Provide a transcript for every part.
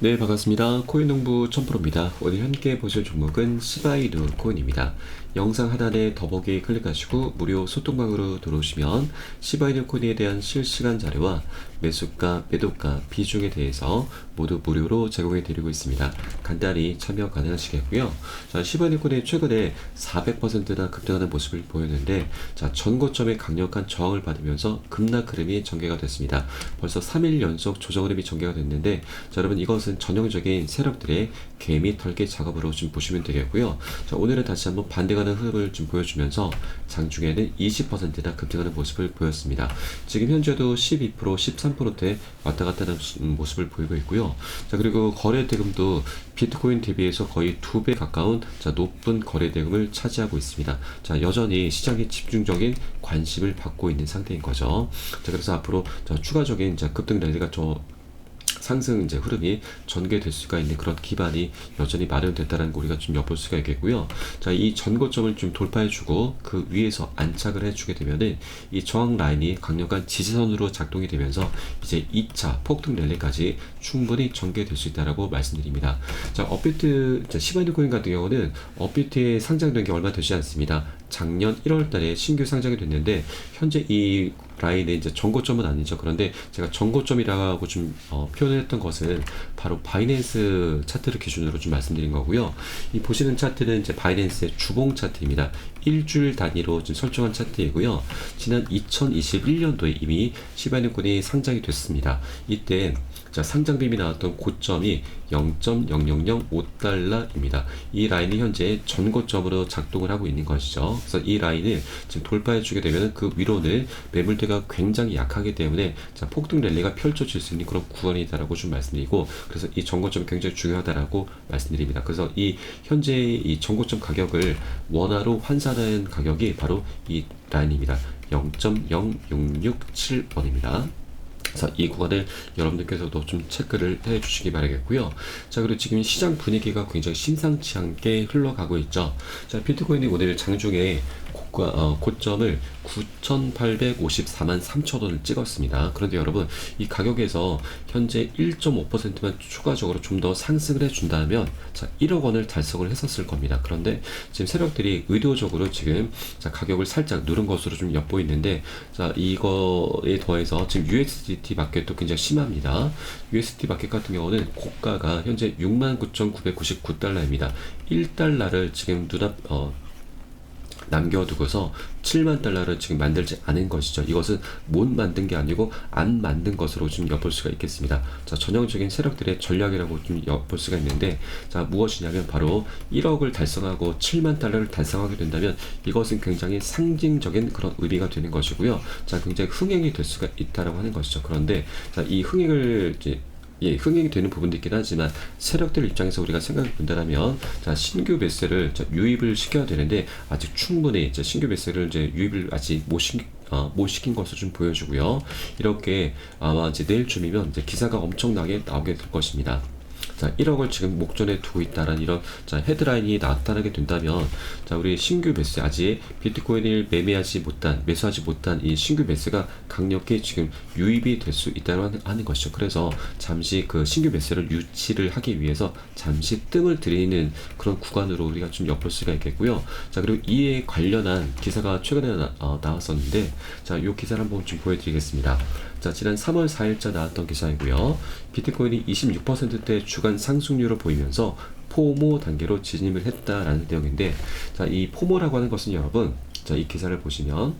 네, 반갑습니다. 코인농부 첨프로입니다. 오늘 함께 보실 종목은 시바이누 코인입니다. 영상 하단에 더보기 클릭하시고 무료 소통방으로 들어오시면 시바이누 코인에 대한 실시간 자료와 매수가, 매도가, 비중에 대해서 모두 무료로 제공해 드리고 있습니다. 간단히 참여 가능하시겠고요. 자, 시바이누 코인이 최근에 400%나 급등하는 모습을 보였는데, 자, 전고점의 강력한 저항을 받으면서 급락 흐름이 전개가 됐습니다. 벌써 3일 연속 조정 흐름이 전개가 됐는데, 자, 여러분 이것은 전형적인 세력들의 개미 털기 작업으로 좀 보시면 되겠고요. 자, 오늘은 다시 한번 반대가는 흐름을 좀 보여주면서 장중에는 20%나 급등하는 모습을 보였습니다. 지금 현재도 12%, 13%대 왔다 갔다 하는 모습을 보이고 있고요. 자, 그리고 거래 대금도 비트코인 대비해서 거의 2배 가까운 높은 거래 대금을 차지하고 있습니다. 자, 여전히 시장에 집중적인 관심을 받고 있는 상태인 거죠. 자, 그래서 앞으로 추가적인 급등 랠리가 상승 흐름이 전개될 수가 있는 그런 기반이 여전히 마련됐다는 거 우리가 좀 엿볼 수가 있겠고요. 자, 이 전고점을 좀 돌파해주고 그 위에서 안착을 해주게 되면은 이 저항 라인이 강력한 지지선으로 작동이 되면서 이제 2차 폭등 랠리까지 충분히 전개될 수 있다라고 말씀드립니다. 자, 업비트 시바이누 코인 같은 경우는 업비트에 상장된 게 얼마 되지 않습니다. 작년 1월달에 신규 상장이 됐는데 현재 이 라인의 이제 전고점은 아니죠. 그런데 제가 전고점이라고 좀 표현을 했던 것은 바로 바이낸스 차트를 기준으로 좀 말씀드린 거고요. 이 보시는 차트는 이제 바이낸스의 주봉 차트입니다. 일주일 단위로 좀 설정한 차트이고요. 지난 2021년도에 이미 시바이누 코인이 상장이 됐습니다. 이때 상장빔이 나왔던 고점이 0.0005달러입니다. 이 라인이 현재 전고점으로 작동을 하고 있는 것이죠. 그래서 이 라인을 지금 돌파해 주게 되면 그 위로는 매물대가 굉장히 약하기 때문에 폭등 랠리가 펼쳐질 수 있는 그런 구간이다라고 좀 말씀드리고, 그래서 이 전고점 굉장히 중요하다라고 말씀드립니다. 그래서 이 현재 이 전고점 가격을 원화로 환산하는 가격이 바로 이 라인입니다. 0.0667원입니다. 그래서 이 구간을 여러분들께서도 좀 체크를 해 주시기 바라겠고요. 자, 그리고 지금 시장 분위기가 굉장히 심상치 않게 흘러가고 있죠. 자, 비트코인이 오늘 장중에 고점을 9,854만 3천원을 찍었습니다. 그런데 여러분, 이 가격에서 현재 1.5%만 추가적으로 좀 더 상승을 해준다면 1억 원을 달성을 했었을 겁니다. 그런데 지금 세력들이 의도적으로 지금 가격을 살짝 누른 것으로 좀 엿보이는데, 자, 이거에 더해서 지금 USDT 마켓도 굉장히 심합니다. USDT 마켓 같은 경우는 고가가 현재 69,999달러입니다. 1달러를 지금 남겨두고서 7만 달러를 지금 만들지 않은 것이죠. 이것은 못 만든 게 아니고 안 만든 것으로 좀 엿볼 수가 있겠습니다. 자, 전형적인 세력들의 전략이라고 좀 엿볼 수가 있는데, 자, 무엇이냐면 바로 1억을 달성하고 7만 달러를 달성하게 된다면 이것은 굉장히 상징적인 그런 의미가 되는 것이고요. 자, 굉장히 흥행이 될 수가 있다라고 하는 것이죠. 그런데 자, 이 흥행을 흥행이 되는 부분도 있긴 하지만 세력들 입장에서 우리가 생각해 본다면, 자, 신규 매수를 유입을 시켜야 되는데 아직 충분히 신규 매수를 유입을 아직 못 시킨 것을 좀 보여주고요. 이렇게 아마 내일쯤이면 기사가 엄청나게 나오게 될 것입니다. 자, 1억을 지금 목전에 두고 있다는 이런 헤드라인이 나타나게 된다면, 자, 우리 신규 매수, 아직 비트코인을 매수하지 못한 이 신규 매수가 강력히 지금 유입이 될 수 있다고 하는 것이죠. 그래서 잠시 그 신규 매수를 유치를 하기 위해서 잠시 뜸을 들이는 그런 구간으로 우리가 좀 엿볼 수가 있겠고요. 자, 그리고 이에 관련한 기사가 최근에 나왔었는데, 자, 이 기사를 한번 좀 보여드리겠습니다. 자, 지난 3월 4일자 나왔던 기사이고요. 비트코인이 26%대 주간 상승률을 보이면서 포모 단계로 진입을 했다라는 내용인데, 자, 이 포모라고 하는 것은 여러분, 자, 이 기사를 보시면,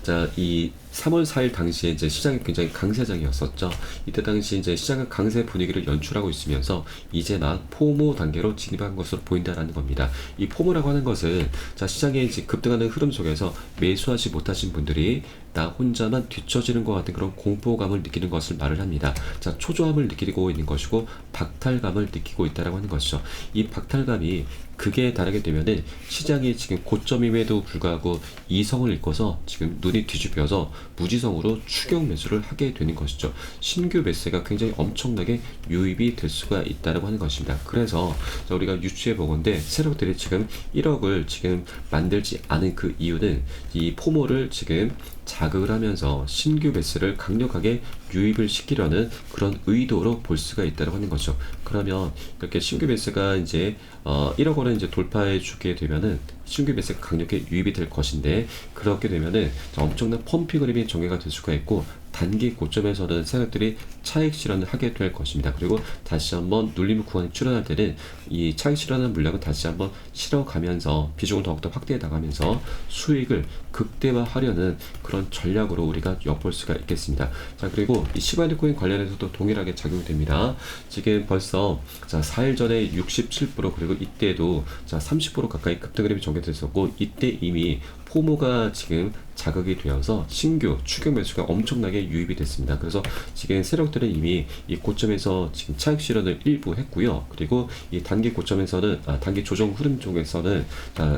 자, 이 3월 4일 당시에 시장이 굉장히 강세장이었었죠. 이때 당시 시장은 강세 분위기를 연출하고 있으면서 이제 막 포모 단계로 진입한 것으로 보인다라는 겁니다. 이 포모라고 하는 것은, 자, 시장에 급등하는 흐름 속에서 매수하지 못하신 분들이 나 혼자만 뒤처지는 것 같은 그런 공포감을 느끼는 것을 말을 합니다. 자, 초조함을 느끼고 있는 것이고 박탈감을 느끼고 있다라고 하는 것이죠. 이 박탈감이 극에 달하게 되면은 시장이 지금 고점임에도 불구하고 이성을 잃고서 지금 눈이 뒤집혀서 무지성으로 추격 매수를 하게 되는 것이죠. 신규 매수가 굉장히 엄청나게 유입이 될 수가 있다고 하는 것입니다. 그래서 우리가 유추해 보건데, 세력들이 지금 1억을 지금 만들지 않은 그 이유는 이 포모를 지금 자극을 하면서 신규 매수를 강력하게 유입을 시키려는 그런 의도로 볼 수가 있다고 하는 거죠. 그러면 이렇게 신규 매수가 이제 1억 원을 이제 돌파해 주게 되면은 신규 매수가 강력하게 유입이 될 것인데, 그렇게 되면은 엄청난 펌핑 흐름이 전개가 될 수가 있고, 단기 고점에서는 세력들이 차익 실현을 하게 될 것입니다. 그리고 다시 한번 눌림 구간이 출현할 때는 이 차익 실현한 물량을 다시 한번 실어가면서 비중을 더욱더 확대해 나가면서 수익을 극대화하려는 그런 전략으로 우리가 엿볼 수가 있겠습니다. 자, 그리고 이 시바이트코인 관련해서도 동일하게 작용됩니다. 지금 벌써 4일 전에 67% 그리고 이때도 30% 가까이 급등 흐름이 전개됐었고, 이때 이미 포모가 지금 자극이 되어서 신규 추격 매수가 엄청나게 유입이 됐습니다. 그래서 지금 세력들은 이미 이 고점에서 지금 차익 실현을 일부 했고요. 그리고 이 단기 고점에서는 단기 조정 흐름 쪽에서는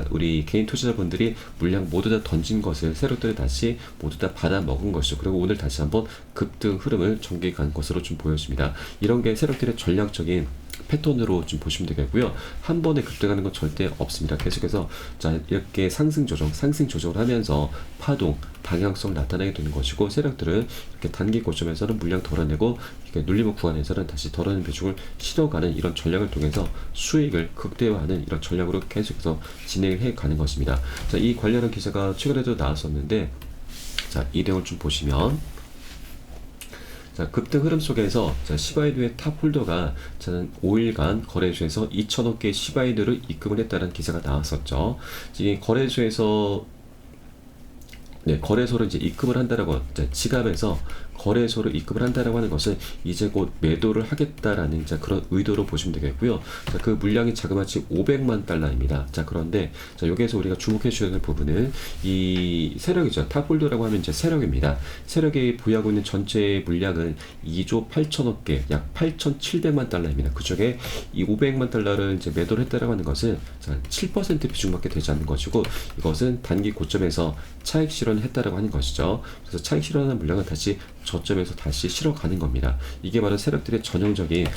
우리 개인 투자자분들이 물량 모두 다 던진 것을 세력들이 다시 모두 다 받아 먹은 것이죠. 그리고 오늘 다시 한번 급등 흐름을 전개한 것으로 좀 보여집니다. 이런 게 세력들의 전략적인 패턴으로 좀 보시면 되겠고요. 한 번에 급등하는 건 절대 없습니다. 계속해서 이렇게 상승 조정을 하면서 파동, 방향성을 나타내게 되는 것이고, 세력들은 이렇게 단기 고점에서는 물량 덜어내고 이렇게 눌림목 구간에서는 다시 덜어내는 비중을 실어가는 이런 전략을 통해서 수익을 극대화하는 이런 전략으로 계속해서 진행을 해가는 것입니다. 자, 이 관련한 기사가 최근에도 나왔었는데, 자, 이 내용을 좀 보시면, 자, 급등 흐름 속에서 시바이누의 탑 홀더가 저는 5일간 거래소에서 2천억 개의 시바이누를 입금을 했다는 기사가 나왔었죠. 이 거래소에서 거래소로 이제 입금을 한다라고, 지갑에서 거래소로 입금을 한다라고 하는 것은 이제 곧 매도를 하겠다라는 그런 의도로 보시면 되겠고요. 자, 그 물량이 자그마치 500만 달러입니다. 자, 그런데 여기에서 우리가 주목해 주셔야 될 부분은 이 세력이죠. 탑홀더라고 하면 이제 세력입니다. 세력이 보유하고 있는 전체 물량은 2조 8천억 개, 약 8,700만 달러입니다. 그쪽에 이 500만 달러를 이제 매도를 했다라고 하는 것은 7% 비중밖에 되지 않는 것이고, 이것은 단기 고점에서 차익 실현을 했다라고 하는 것이죠. 그래서 차익 실현한 물량은 다시 저점에서 다시 실어가는 겁니다. 이게 바로 세력들의 전형적인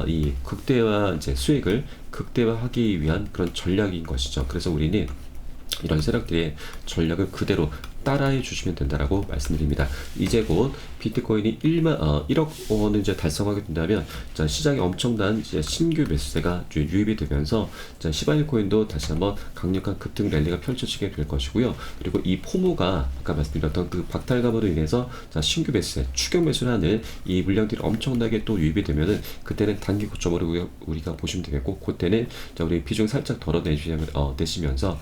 이 극대화 수익을 극대화하기 위한 그런 전략인 것이죠. 그래서 우리는 이런 세력들의 전략을 그대로 따라해 주시면 된다라고 말씀드립니다. 이제 곧 비트코인이 1억 원을 이제 달성하게 된다면 시장에 엄청난 이제 신규 매수세가 유입이 되면서 시바이코인도 다시 한번 강력한 급등 랠리가 펼쳐지게 될 것이고요. 그리고 이 포모가 아까 말씀드렸던 그 박탈감으로 인해서 신규 매수세, 추격 매수를 하는 이 물량들이 엄청나게 또 유입이 되면은 그때는 단기 고점으로 우리가 보시면 되겠고, 그때는 우리 비중 살짝 덜어내시면서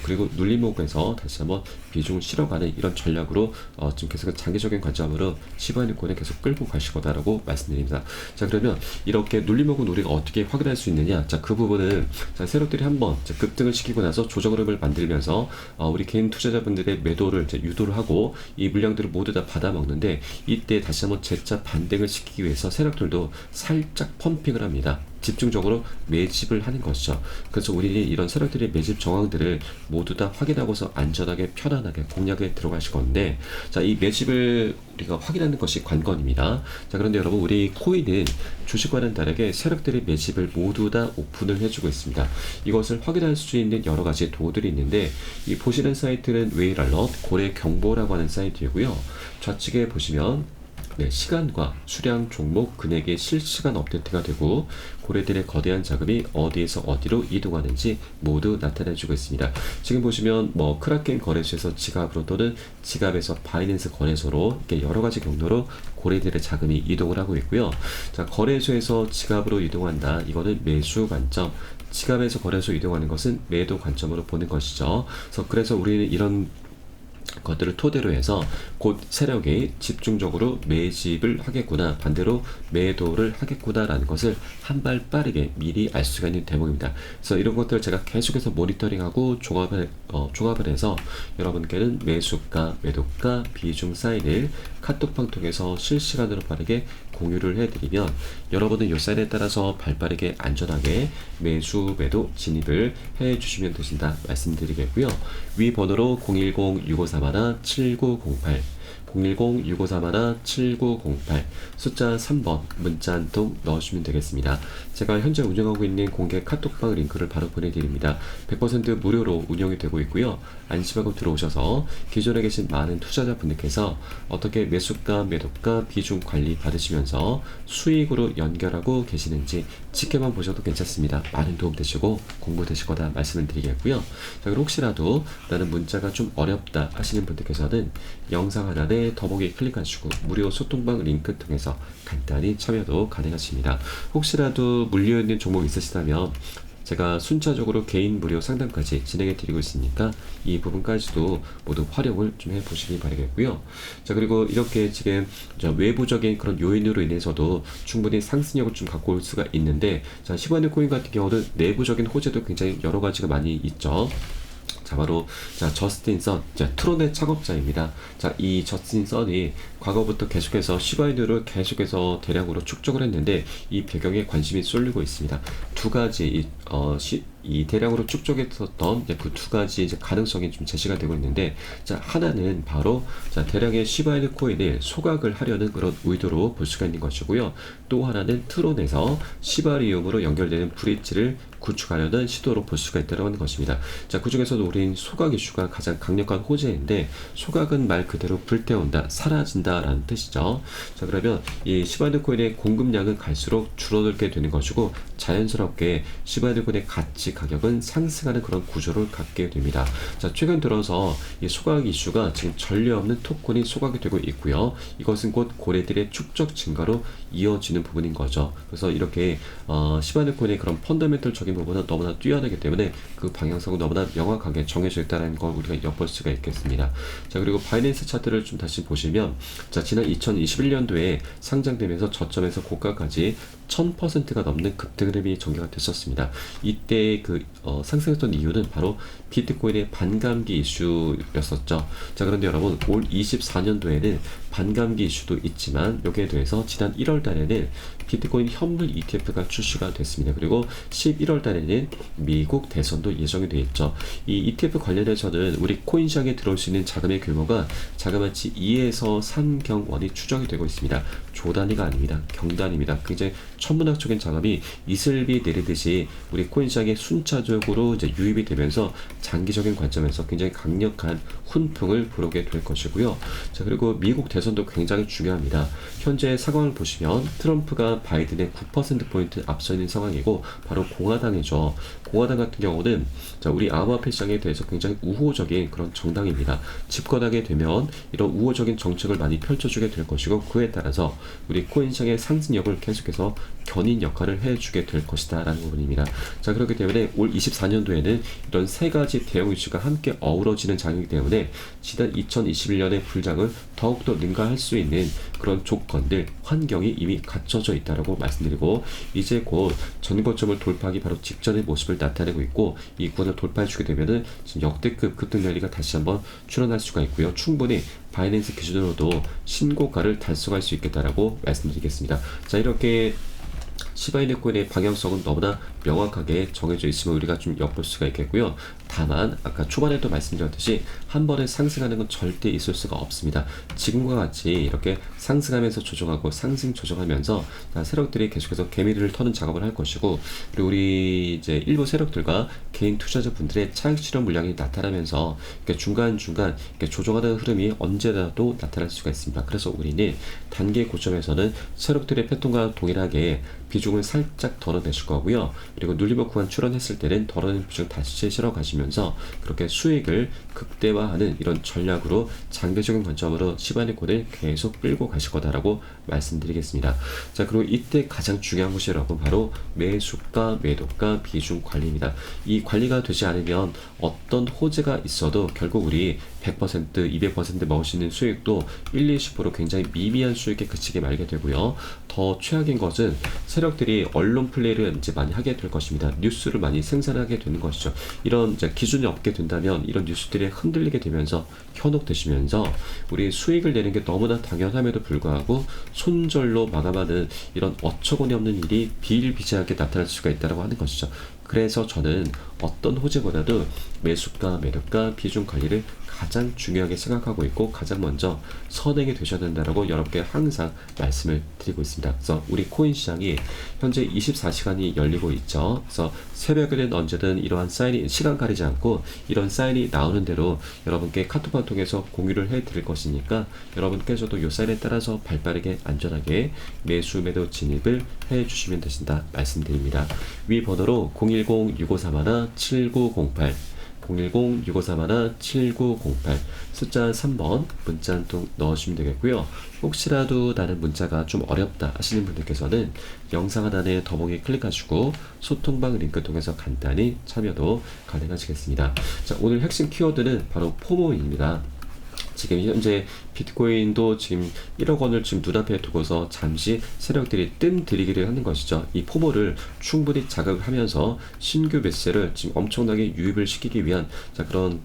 그리고 눌림목에서 다시 한번 비중을 실어가는 이런 전략으로 지금 계속 장기적인 관점으로 시바이코인을 계속 끌고 가실 거다라고 말씀드립니다. 자, 그러면 이렇게 눌림목은 우리가 어떻게 확인할 수 있느냐? 자, 그 부분은 세력들이 한번 급등을 시키고 나서 조정 흐름을 만들면서 우리 개인 투자자분들의 매도를 유도를 하고 이 물량들을 모두 다 받아 먹는데, 이때 다시 한번 재차 반등을 시키기 위해서 세력들도 살짝 펌핑을 합니다. 집중적으로 매집을 하는 것이죠. 그래서 우리는 이런 세력들의 매집 정황들을 모두 다 확인하고서 안전하게 편안하게 공략에 들어가실 건데, 자, 이 매집을 우리가 확인하는 것이 관건입니다. 자, 그런데 여러분, 우리 코인은 주식과는 다르게 세력들의 매집을 모두 다 오픈을 해주고 있습니다. 이것을 확인할 수 있는 여러 가지 도구들이 있는데, 이 보시는 사이트는 웨일 알럿 고래 경보라고 하는 사이트이고요. 좌측에 보시면 시간과 수량, 종목, 금액의 실시간 업데이트가 되고, 고래들의 거대한 자금이 어디에서 어디로 이동하는지 모두 나타내주고 있습니다. 지금 보시면 크라켄 거래소에서 지갑으로 또는 지갑에서 바이낸스 거래소로 이렇게 여러 가지 경로로 고래들의 자금이 이동을 하고 있고요. 자, 거래소에서 지갑으로 이동한다. 이거는 매수 관점. 지갑에서 거래소 이동하는 것은 매도 관점으로 보는 것이죠. 그래서 우리는 이런 것들을 토대로 해서 곧 세력이 집중적으로 매집을 하겠구나, 반대로 매도를 하겠구나라는 것을 한 발 빠르게 미리 알 수가 있는 대목입니다. 그래서 이런 것들을 제가 계속해서 모니터링하고 종합을 해서 여러분께는 매수가, 매도가, 비중 사인을 카톡방 통해서 실시간으로 빠르게 공유를 해드리면 여러분은 요 사인에 따라서 발빠르게 안전하게 매수, 매도 진입을 해주시면 되신다 말씀드리겠고요. 위 번호로 010-6531-7908 010-6531-7908 숫자 3번 문자 한 통 넣어주시면 되겠습니다. 제가 현재 운영하고 있는 공개 카톡방 링크를 바로 보내드립니다. 100% 무료로 운영이 되고 있고요. 안심하고 들어오셔서 기존에 계신 많은 투자자분들께서 어떻게 매수가, 매도가, 비중 관리 받으시면서 수익으로 연결하고 계시는지 지켜만 보셔도 괜찮습니다. 많은 도움 되시고 공부 되실 거다 말씀을 드리겠고요. 자, 그리고 혹시라도 나는 문자가 좀 어렵다 하시는 분들께서는 영상 하단에 더보기 클릭하시고 무료 소통방 링크 통해서 간단히 참여도 가능하십니다. 혹시라도 물려있는 종목 있으시다면 제가 순차적으로 개인 무료 상담까지 진행해 드리고 있으니까 이 부분까지도 모두 활용을 좀 해보시기 바라겠고요. 자, 그리고 이렇게 지금 외부적인 그런 요인으로 인해서도 충분히 상승력을 좀 갖고 올 수가 있는데, 자, 시바이너 코인 같은 경우는 내부적인 호재도 굉장히 여러 가지가 많이 있죠. 자, 바로 저스틴 선, 트론의 창업자입니다. 자, 이 저스틴 선이 과거부터 계속해서 시바이누를 계속해서 대량으로 축적을 했는데 이 배경에 관심이 쏠리고 있습니다. 두 가지 이 대량으로 축적했었던 그 두 가지 이제 가능성이 좀 제시가 되고 있는데, 자, 하나는 바로 대량의 시바이누 코인을 소각을 하려는 그런 의도로 볼 수가 있는 것이고요. 또 하나는 트론에서 시바리움으로 연결되는 브릿지를 구축하려는 시도로 볼 수가 있다는 것입니다. 자, 그 중에서도 우린 소각 이슈가 가장 강력한 호재인데, 소각은 말 그대로 불태운다, 사라진다라는 뜻이죠. 자, 그러면 이 시바이누 코인의 공급량은 갈수록 줄어들게 되는 것이고, 자연스럽게 시바이누 코인의 가치 가격은 상승하는 그런 구조를 갖게 됩니다. 자, 최근 들어서 이 소각 이슈가 지금 전례 없는 토큰이 소각이 되고 있고요. 이것은 곧 고래들의 축적 증가로 이어지는 부분인 거죠. 그래서 이렇게 시바이누 코인의 그런 펀더멘털적인 부분은 너무나 뛰어나기 때문에 그 방향성은 너무나 명확하게 정해져 있다는 걸 우리가 엿볼 수가 있겠습니다. 자, 그리고 바이낸스 차트를 좀 다시 보시면, 자, 지난 2021년도에 상장되면서 저점에서 고가까지 1000%가 넘는 급등 흐름이 전개가 됐었습니다. 이때 상승했던 이유는 바로 비트코인의 반감기 이슈였었죠. 자, 그런데 여러분, 올 24년도에는 반감기 이슈도 있지만 여기에 대해서 지난 1월 달에는 비트코인 현물 ETF가 출시가 됐습니다. 그리고 11월 달에는 미국 대선도 예정이 되어 있죠. 이 ETF 관련해서는 우리 코인 시장에 들어올 수 있는 자금의 규모가 자그마치 2에서 3경원이 추정이 되고 있습니다. 조단위가 아닙니다. 경단입니다. 굉장히 천문학적인 자금이 이슬비 내리듯이 우리 코인 시장에 순차적으로 이제 유입이 되면서 장기적인 관점에서 굉장히 강력한 훈풍을 불어오게 될 것이고요. 자, 그리고 미국 대선도 굉장히 중요합니다. 현재 상황을 보시면 트럼프가 바이든의 9%포인트 앞서 있는 상황이고, 바로 공화당이죠. 공화당 같은 경우는 우리 암호화폐 시장에 대해서 굉장히 우호적인 그런 정당입니다. 집권하게 되면 이런 우호적인 정책을 많이 펼쳐주게 될 것이고, 그에 따라서 우리 코인 시장의 상승력을 계속해서 견인 역할을 해주게 될 것이다 라는 부분입니다. 자, 그렇기 때문에 올 24년도에는 이런 세 가지 대형 이슈가 함께 어우러지는 장이기 때문에 지난 2021년의 불장을 더욱더 능가할 수 있는 그런 조건들, 환경이 이미 갖춰져 있다라고 말씀드리고, 이제 곧 전고점을 돌파하기 바로 직전의 모습을 나타내고 있고, 이 구간을 돌파해주게 되면은 지금 역대급 급등 랠리가 다시 한번 출현할 수가 있고요. 충분히 바이낸스 기준으로도 신고가를 달성할 수 있겠다라고 말씀드리겠습니다. 자, 이렇게 시바이누 코인의 방향성은 너무나 명확하게 정해져 있으면 우리가 좀 엿볼 수가 있겠고요. 다만 아까 초반에도 말씀드렸듯이 한 번에 상승하는 건 절대 있을 수가 없습니다. 지금과 같이 이렇게 상승하면서 조정하고 상승 조정하면서 세력들이 계속해서 개미를 터는 작업을 할 것이고, 그리고 우리 이제 일부 세력들과 개인 투자자분들의 차익 실현 물량이 나타나면서 중간중간 조정하는 흐름이 언제라도 나타날 수가 있습니다. 그래서 우리는 단기 고점에서는 세력들의 패턴과 동일하게 비중을 살짝 덜어내실 거고요. 그리고 눌림목 구간 출현했을 때는 덜어낸 비중 다시 실어 가시면서 그렇게 수익을 극대화하는 이런 전략으로 장기적인 관점으로 시바이누 코인을 계속 끌고 가실 거다라고 말씀드리겠습니다. 자, 그리고 이때 가장 중요한 것이 여러분 바로 매수가, 매도가, 비중 관리입니다. 이 관리가 되지 않으면 어떤 호재가 있어도 결국 우리 100%, 200% 먹을 수 있는 수익도 1, 20% 굉장히 미미한 수익에 그치게 말게 되고요. 더 최악인 것은 세력들이 언론 플레이를 이제 많이 하게 될 것입니다. 뉴스를 많이 생산하게 되는 것이죠. 이런 이제 기준이 없게 된다면 이런 뉴스들이 흔들리게 되면서 현혹되시면서 우리 수익을 내는 게 너무나 당연함에도 불구하고 손절로 마감하는 이런 어처구니 없는 일이 비일비재하게 나타날 수가 있다고 하는 것이죠. 그래서 저는 어떤 호재보다도 매수가, 매도가, 비중 관리를 가장 중요하게 생각하고 있고 가장 먼저 선행이 되셔야 된다라고 여러분께 항상 말씀을 드리고 있습니다. 그래서 우리 코인 시장이 현재 24시간이 열리고 있죠. 그래서 새벽에는 언제든 이러한 사인이 시간 가리지 않고 이런 사인이 나오는 대로 여러분께 카톡방 통해서 공유를 해 드릴 것이니까 여러분께서도 이 사인에 따라서 발빠르게 안전하게 매수 매도 진입을 해 주시면 되신다 말씀드립니다. 위 번호로 010-6531-7908 010-6531-7908 숫자 3번 문자 한 통 넣어주시면 되겠고요. 혹시라도 나는 문자가 좀 어렵다 하시는 분들께서는 영상 하단에 더보기 클릭하시고 소통방 링크 통해서 간단히 참여도 가능하시겠습니다. 자, 오늘 핵심 키워드는 바로 포모입니다. 지금 현재 비트코인도 지금 1억 원을 지금 눈앞에 두고서 잠시 세력들이 뜸들이기를 하는 것이죠. 이 포모를 충분히 자극하면서 신규 매수세를 지금 엄청나게 유입을 시키기 위한 그런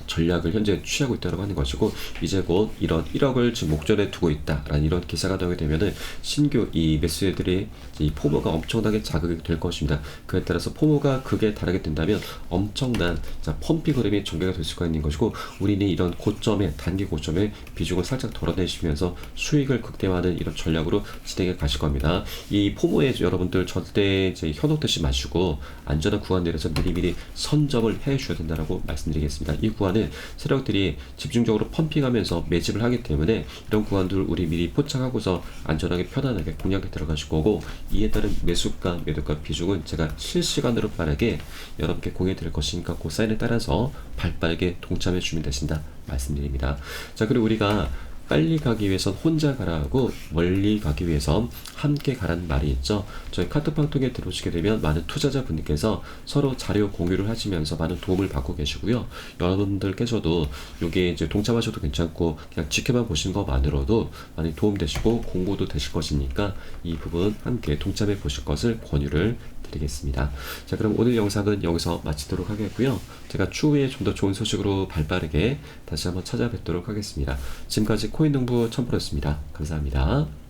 전략을 현재 취하고 있다고 하는 것이고, 이제 곧 이런 1억을 지금 목전에 두고 있다라는 이런 기사가 나오게 되면은 신규 이 매수세들이 이 포모가 엄청나게 자극이 될 것입니다. 그에 따라서 포모가 극에 달하게 된다면 엄청난 펌핑 흐름이 전개가 될 수가 있는 것이고, 우리는 이런 고점에 단기 고점에 비중을 살짝 덜어내시면서 수익을 극대화하는 이런 전략으로 진행해 가실 겁니다. 이 포모에 여러분들 절대 이제 현혹되지 마시고 안전한 구간 내에서 미리미리 선점을 해 주셔야 된다라고 말씀드리겠습니다. 이 구간은 세력들이 집중적으로 펌핑하면서 매집을 하기 때문에 이런 구간들 우리 미리 포착하고서 안전하게 편안하게 공략에 들어가실 거고, 이에 따른 매수가 매도가 비중은 제가 실시간으로 빠르게 여러분께 공유해 드릴 것이니까 그 사인에 따라서 발빠르게 동참해 주시면 되신다 말씀드립니다. 자, 그리고 우리가 빨리 가기 위해선 혼자 가라 하고 멀리 가기 위해선 함께 가라는 말이 있죠. 저희 카톡방 통해 들어오시게 되면 많은 투자자분들께서 서로 자료 공유를 하시면서 많은 도움을 받고 계시고요. 여러분들께서도 여기에 이제 동참하셔도 괜찮고 그냥 지켜만 보시는 것만으로도 많이 도움되시고 공부도 되실 것이니까 이 부분 함께 동참해 보실 것을 권유를 드리겠습니다. 자, 그럼 오늘 영상은 여기서 마치도록 하겠고요. 제가 추후에 좀 더 좋은 소식으로 발빠르게 다시 한번 찾아뵙도록 하겠습니다. 지금까지 코인농부 첨프로였습니다. 감사합니다.